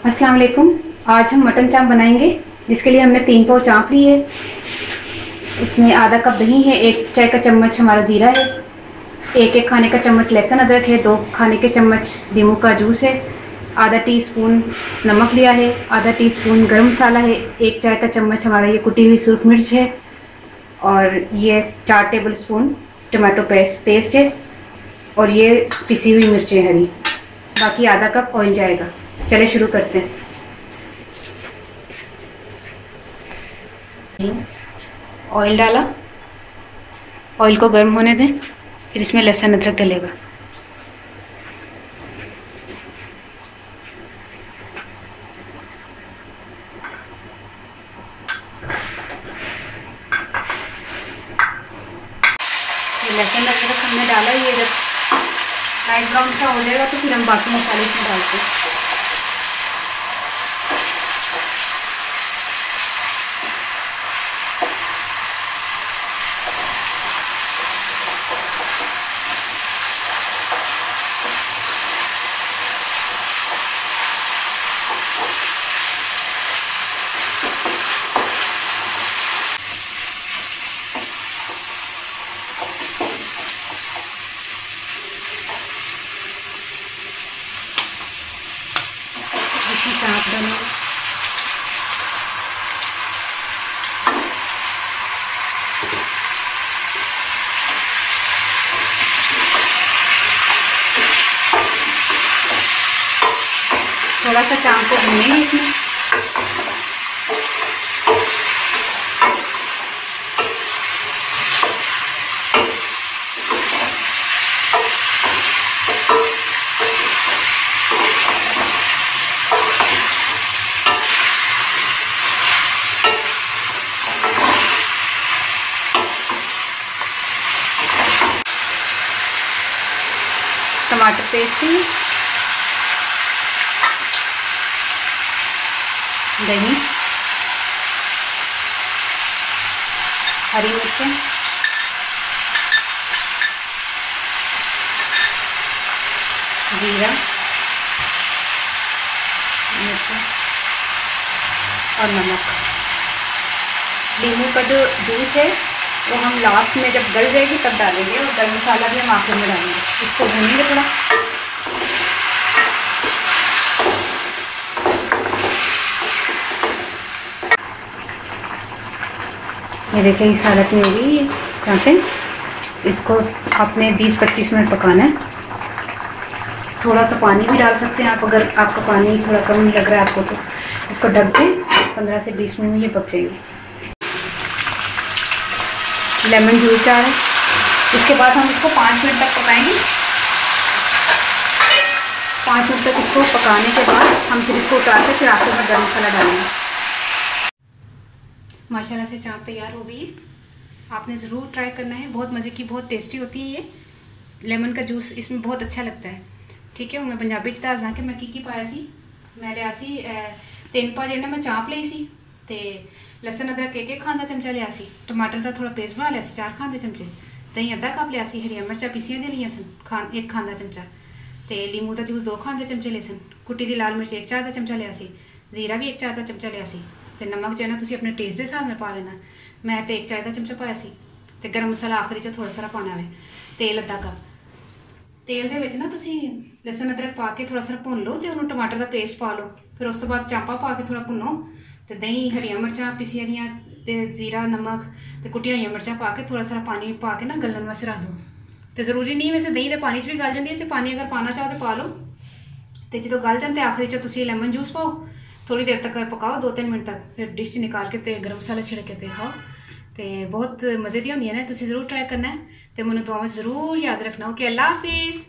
अस्सलाम वालेकुम। आज हम मटन चाप बनाएंगे, जिसके लिए हमने 3 पाव चाप ली है। इसमें आधा कप दही है, 1 चाय का चम्मच हमारा ज़ीरा है, 1 खाने का चम्मच लहसुन अदरक है, 2 खाने के चम्मच नींबू का जूस है, आधा टीस्पून नमक लिया है, आधा टीस्पून गरम मसाला है, 1 चाय का चम्मच हमारा ये कुटी हुई सुरख मिर्च है, और ये 4 टेबल स्पून टमाटो पेस्ट है, और ये पिसी हुई मिर्चें हरी। बाकी आधा कप ऑयल जाएगा। चले शुरू करते हैं। ऑयल डाला, ऑयल को गर्म होने दें, फिर इसमें लहसुन अदरक डलेगा। लहसुन अदरक हमने डाला, ये जब लाइट ब्राउन सा हो जाएगा तो फिर हम बाकी मसाले इसमें डालते हैं। चाप डालो, थोड़ा सा चाप को भूनेंगे इसमें। टमाटर पेस्ट, दही, हरी मिर्चें, जीरा, मिर्च और नमक। नींबू का जो जूस है वो हम लास्ट में जब गल जाएगी तब डालेंगे, और गरम मसाला भी हम आखिर में डालेंगे। इसको भूनेंगे थोड़ा। ये देखिए इस हालत में होगी ये चापें। इसको आपने 20-25 मिनट पकाना है। थोड़ा सा पानी भी डाल सकते हैं आप, अगर आपका पानी थोड़ा कम लग रहा है आपको तो। इसको ढक के 15 से 20 मिनट में ये पक जाएगी। लेमन जूस डाल, इसके बाद हम इसको 5 मिनट तक पकाएंगे। 5 मिनट तक इसको पकाने के बाद हम फिर इसको उतार के फिर आखिर में गरम मसाला डालेंगे। माशाल्लाह से चाप तैयार हो गई है। आपने ज़रूर ट्राई करना है, बहुत मज़े की, बहुत टेस्टी होती है ये। लेमन का जूस इसमें बहुत अच्छा लगता है। ठीक है, मैं पंजाबी च दस दा कि मैं की पाया सी। मैं लिया सी 3 पा जिहड़ा मैं चाप लई सी, ते लसन अदरक 1 खाने का चमचा लिया सी, टमाटर का थोड़ा पेस्ट बना लिया सी 4 खाने के चमचे, दही अद्धा कप लिया सी, हरिया मिर्चा पीसियां दी लिया सन 1 खाने का चमचा, ते लीमू का जूस 2 खाने के चमचे ले सन, कुटी दी लाल मिर्च 1 चाय का चमचा लिया सी, जीरा भी 1 चाय का चमचा लिया सी, ते नमक जो है ना तुसीं अपने टेस्ट के हिसाब नाल पा लेना। मैं तो 1 चाय का चमचा पाया सी, ते गरम मसाला आखिरी च थोड़ा सारा पाना है। तेल अद्धा कप, तेल दे विच ना तुसीं लसन अदरक पा के थोड़ा सा भुन लो, तो उन्होंने टमाटर का पेस्ट पा लो, फिर उस तो बाद चांपा पा के थोड़ा भुनो, तो दही, हरिया मिर्चा पीसिया दियां, ते जीरा, नमक, ते कुटिया हुई मिर्चा पा के थोड़ा सारा पानी पा के ना गलन वास्ते रख दो। तो जरूरी नहीं है, वैसे दही के पानी भी गल जाती है, तो पानी अगर पाना चाहो तो पा लो। तो जो गल जाए तो आखिरी च तुसीं लेमन जूस पाओ, थोड़ी देर तक पकाओ 2-3 मिनट तक, फिर डिश निकाल के ते गर्म मसाला छिड़क के ते खाओ। तो बहुत मज़े दी होंदियां ने, तुसीं जरूर ट्राई करना है। तो मैनूं दुआवां ज़रूर याद रखना। ओके, अल्लाह हाफिज़।